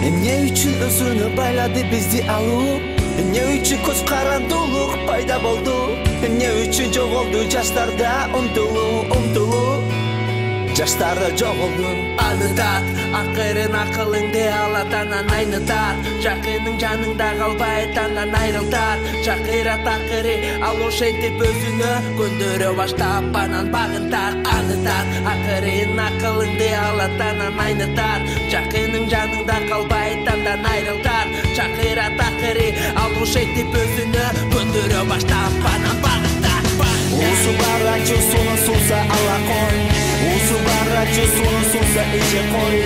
эмне үчүн өзүнө байлады бизди алуу, эмне үчүн көз карандуулук пайда болду, эмне үчүн жоголду жаштарда умтулуу, жаштарда жоголду. Аныдат, акырын акылыңды алат, анан айнытат, жакының жаныңда калбайт, анан айрылтат, чакырат акыры, ал ошентип өзүнө көндөрө баштап, анан багынтат. Аныдат, акырын акылыңды алат, анан айнытат, жакының жаныңда калбайт, анан айрылтат, чакырат акыры, ал ошентип өзүнө көндөрө баштап, анан багынтат. Усу бара чусуну сунса ала кой, усу бара чусуну сунса иче кой,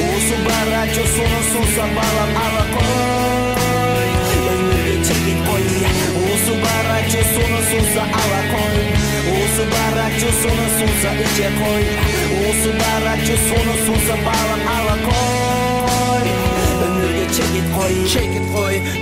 усу бара чусуну сунса балам ала кой, өмүргө чегин кой. Усу бара чусуну сунса ала кой, усу бара чусуну сунса иче кой, усу бара чусуну сунса балам ала кой, өмүргө чегин кой.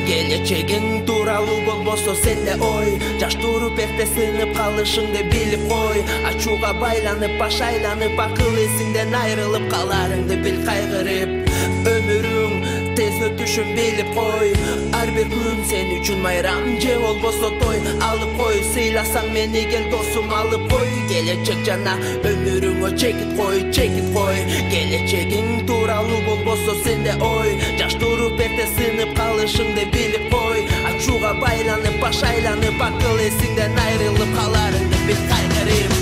Келечегиң тууралуу болбосо сенде ой, жаш туруп эрте сынып калышыңды билип кой. Ачууга байланып, баш айланып, акыл эсиңден айрылып каларыңды бил кайгырып. Өмүрүң тез өтүшүн билип кой, ар бир күн сен үчүн майрам же болбосо той. Алып кой, сыйласаң мени кел досум алып кой. Келечек жана өмүрүңө чекит кой. Келечегиң тууралуу болбосо сенде ой, жаш туруп эрте сынып калышыңды билип кой. Ачууга байланып, баш айланып, акыл эсиңден айрылып каларыңды бил кайгырып.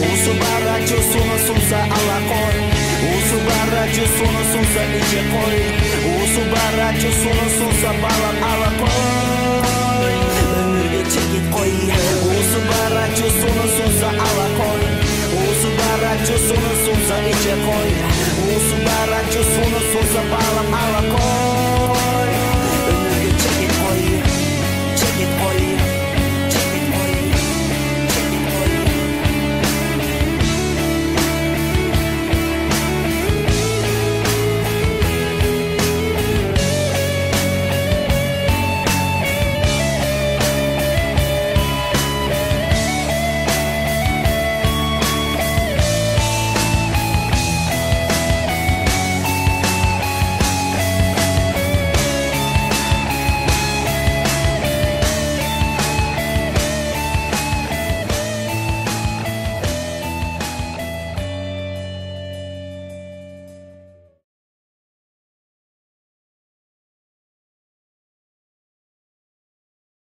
Усу бара чусуну сунса ала кой, усу бара чусуну сунса иче кой, усу бара чусуну сунса балам